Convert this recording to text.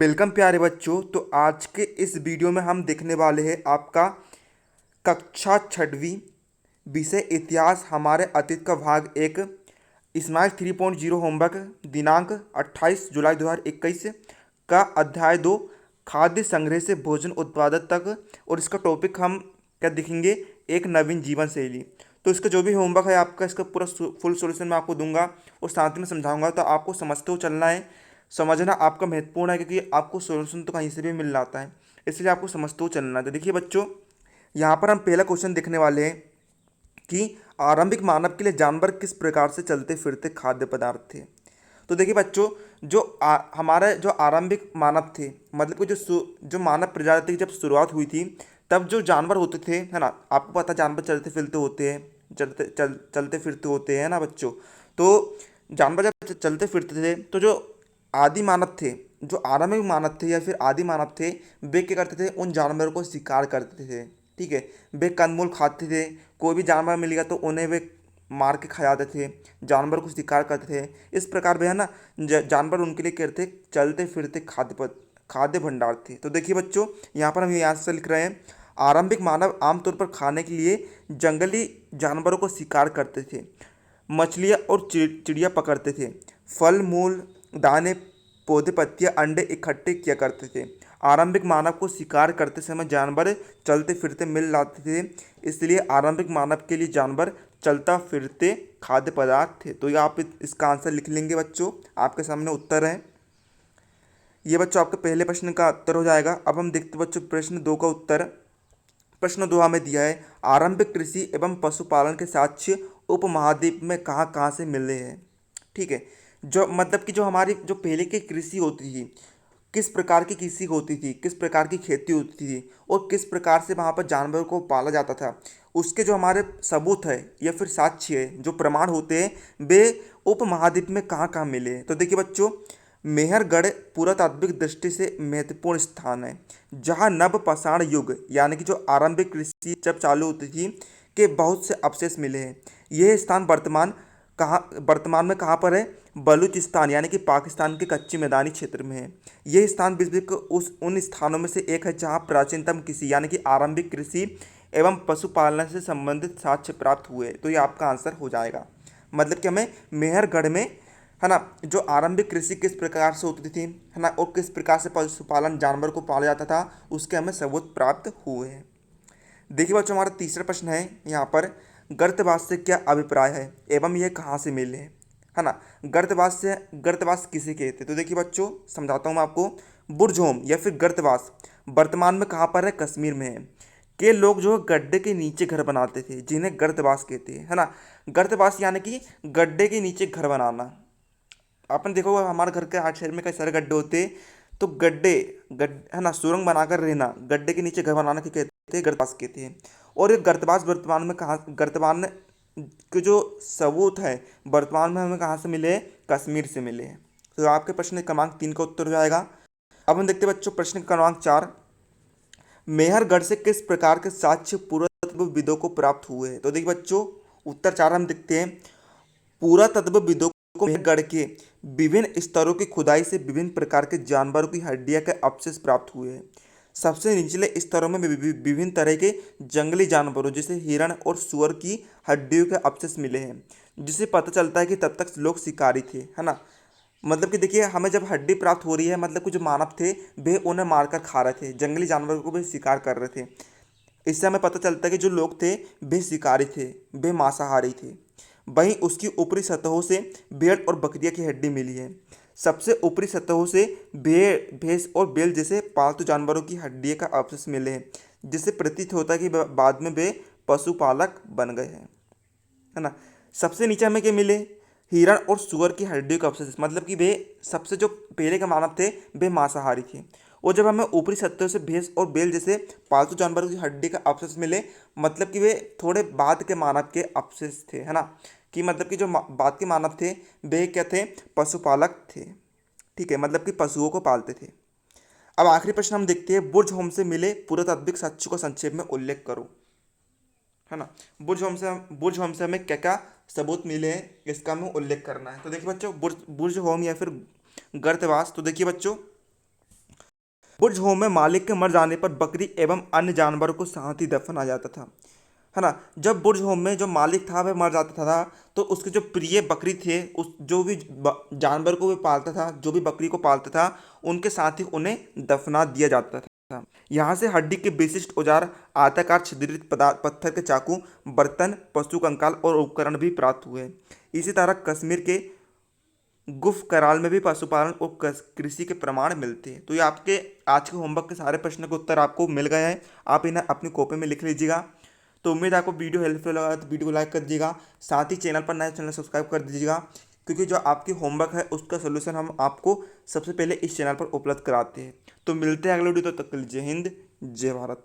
Welcome प्यारे बच्चों। तो आज के इस वीडियो में हम देखने वाले हैं आपका कक्षा छठवीं विषय इतिहास हमारे अतीत का भाग एक स्माइल 3.0 होमवर्क दिनांक 28 जुलाई 2021 का अध्याय 2 खाद्य संग्रह से भोजन उत्पादन तक। और इसका टॉपिक हम क्या देखेंगे, एक नवीन जीवन शैली। तो इसका जो भी होमवर्क है आपका, इसका पूरा फुल सॉल्यूशन मैं आपको दूंगा और साथ में समझाऊंगा। तो आपको समझते हुए चलना है, समझना आपका महत्वपूर्ण है, क्योंकि आपको सॉल्यूशन तो कहीं से भी मिल जाता है, इसलिए आपको समझते हुए चलना है। तो देखिए बच्चों, यहाँ पर हम पहला क्वेश्चन देखने वाले हैं कि आरंभिक मानव के लिए जानवर किस प्रकार से चलते फिरते खाद्य पदार्थ थे। तो देखिए बच्चों, हमारे जो आरंभिक मानव थे, मतलब कि जो मानव प्रजाति की जब शुरुआत हुई थी, तब जो जानवर होते थे, है ना, आपको पता जानवर चलते फिरते होते हैं, चलते फिरते होते हैं ना बच्चों। तो जानवर जब चलते फिरते थे, तो जो आदि मानव थे, जो आरंभिक मानव थे या फिर आदि मानव थे, वे क्या करते थे, उन जानवरों को शिकार करते थे। ठीक है, वे कंदमूल खाते थे, कोई भी जानवर मिल गया तो उन्हें वे मार के खा जाते थे, जानवर को शिकार करते थे। इस प्रकार वे, है ना, जानवर उनके लिए क्या थे, चलते फिरते खाद्य भंडार थे। तो देखिए बच्चों, यहाँ पर हम यहाँ से लिख रहे हैं, आरंभिक मानव आमतौर पर खाने के लिए जंगली जानवरों को शिकार करते थे, मछलियाँ और चिड़िया पकड़ते थे, फल मूल दाने पौधे पत्तियाँ अंडे इकट्ठे किया करते थे। आरंभिक मानव को शिकार करते समय जानवर चलते फिरते मिल जाते थे, इसलिए आरंभिक मानव के लिए जानवर चलता फिरते खाद्य पदार्थ थे। तो ये आप इसका आंसर लिख लेंगे बच्चों, आपके सामने उत्तर है। ये बच्चों आपके पहले प्रश्न का उत्तर हो जाएगा। अब हम देखते बच्चों प्रश्न 2 का उत्तर। प्रश्न 2 हमें दिया है, आरंभिक कृषि एवं पशुपालन के साक्ष्य उपमहाद्वीप में कहाँ कहाँ से मिले हैं। ठीक है, जो मतलब कि जो हमारी जो पहले की कृषि होती थी, किस प्रकार की कृषि होती थी, किस प्रकार की खेती होती थी और किस प्रकार से वहाँ पर जानवरों को पाला जाता था, उसके जो हमारे सबूत है या फिर साक्ष्य है, जो प्रमाण होते हैं, वे उपमहाद्वीप में कहाँ कहाँ मिले हैं। तो देखिए बच्चों, मेहरगढ़ पुरातात्विक दृष्टि से महत्वपूर्ण स्थान है, जहाँ नवपाषाण युग यानी कि जो आरंभिक कृषि जब चालू होती थी के बहुत से अवशेष मिले हैं। यह स्थान वर्तमान में कहाँ पर है, बलूचिस्तान यानी कि पाकिस्तान के कच्ची मैदानी क्षेत्र में है। यह स्थान विश्व के उन स्थानों में से एक है जहाँ प्राचीनतम कृषि यानी कि आरंभिक कृषि एवं पशुपालन से संबंधित साक्ष्य प्राप्त हुए। तो ये आपका आंसर हो जाएगा। मतलब कि हमें मेहरगढ़ में, है ना, जो आरंभिक कृषि किस प्रकार से होती थी, है ना, और किस प्रकार से पशुपालन जानवर को पाला जाता था, उसके हमें सबूत प्राप्त हुए हैं। देखिए बच्चों, हमारा तीसरा प्रश्न है यहाँ पर, गर्तवास से क्या अभिप्राय है एवं यह कहाँ से मिले हैं, है ना। गर्तवास किसे कहते हैं। तो देखिए बच्चों, समझाता हूँ मैं आपको। बुर्जहोम या फिर गर्तवास वर्तमान में कहाँ पर है, कश्मीर में है। के लोग जो गड्ढे के नीचे घर बनाते थे, जिन्हें गर्तवास कहते हैं, है ना। गर्तवास यानी कि गड्ढे के नीचे घर बनाना। आपने देखो हमारे घर के आठ शहर में कई सारे गड्ढे होते हैं, तो गड्ढे है ना, सुरंग बनाकर रहना, गड्ढे के नीचे घर बनाना क्या कहते हैं, गर्तवास कहते हैं। और ये गर्तवास वर्तमान में कहाँ, गर्तवान के जो सबूत है वर्तमान में हमें कहाँ से मिले हैं, कश्मीर से मिले हैं। तो आपके प्रश्न क्रमांक 3 का उत्तर हो जाएगा। अब हम देखते हैं बच्चों प्रश्न क्रमांक 4, मेहरगढ़ से किस प्रकार के साक्ष्य पुरातत्वविदों को प्राप्त हुए हैं। तो देखिए बच्चों, उत्तर 4 हम देखते हैं, पुरातत्वविदों को मेहरगढ़ के विभिन्न स्तरों की खुदाई से विभिन्न प्रकार के जानवरों की हड्डियां के अवशेष प्राप्त हुए हैं। सबसे निचले स्तरों में विभिन्न तरह के जंगली जानवरों जैसे हिरण और सुअर की हड्डियों के अवशेष मिले हैं, जिससे पता चलता है कि तब तक लोग शिकारी थे, है ना। मतलब कि देखिए, हमें जब हड्डी प्राप्त हो रही है, मतलब कि जो मानव थे वे उन्हें मारकर खा रहे थे, जंगली जानवरों को भी शिकार कर रहे थे। इससे हमें पता चलता है कि जो लोग थे वे शिकारी थे, वे मांसाहारी थे। वहीं उसकी ऊपरी सतहों से भेड़ और बकरियां की हड्डी मिली है। सबसे ऊपरी सतहों से भेड़, भैंस और बैल जैसे पालतू जानवरों की हड्डियों का अवशेष मिले हैं, जिससे प्रतीत होता है कि बाद में वे पशुपालक बन गए हैं, है ना। सबसे नीचे हमें क्या मिले, हिरण और सुअर की हड्डियों का अवशेष, मतलब कि वे सबसे जो पहले के मानव थे वे मांसाहारी थे। और जब हमें ऊपरी सतह से भैंस और बैल जैसे पालतू जानवरों की हड्डी का अवशेष मिले, मतलब कि वे थोड़े बाद के मानव के अवशेष थे, है ना। कि मतलब कि जो बाद के मानव थे वे क्या थे, पशुपालक थे। ठीक है, मतलब कि पशुओं को पालते थे। अब आखिरी प्रश्न हम देखते हैं, बुर्ज होम से मिले पुरातात्विक साक्ष्य को संक्षेप में उल्लेख करो, है ना। बुर्ज होम से हमें क्या क्या सबूत मिले हैं, इसका हमें उल्लेख करना है। तो देखिए बच्चों, बुर्ज होम या फिर गर्तवास। तो देखिए बच्चों, बुर्ज होम में मालिक के मर जाने पर बकरी एवं अन्य जानवरों को साथ ही दफनाया जाता था, है ना। जब बुर्ज होम में जो मालिक था वह मर जाता था तो उसके जो प्रिय बकरी थे, उस जो भी जानवर को वह पालता था, जो भी बकरी को पालता था, उनके साथ ही उन्हें दफना दिया जाता था। यहाँ से हड्डी के विशिष्ट औजार, आयताकार छिद्रित पदार्थ, पत्थर के चाकू, बर्तन, पशु कंकाल और उपकरण भी प्राप्त हुए। इसी तरह कश्मीर के गुफ कराल में भी पशुपालन और कृषि के प्रमाण मिलते हैं। तो ये आपके आज के होमवर्क के सारे प्रश्नों के उत्तर आपको मिल गए हैं। आप इन्हें अपनी कॉपी में लिख लीजिएगा। तो उम्मीद है आपको वीडियो हेल्पफुल लगा तो वीडियो को लाइक कर दीजिएगा। साथ ही चैनल पर नए चैनल सब्सक्राइब कर दीजिएगा, क्योंकि जो आपकी होमवर्क है उसका सोल्यूशन हम आपको सबसे पहले इस चैनल पर उपलब्ध कराते हैं। तो मिलते हैं अगले वीडियो, तो तक के लिए जय हिंद, जय भारत।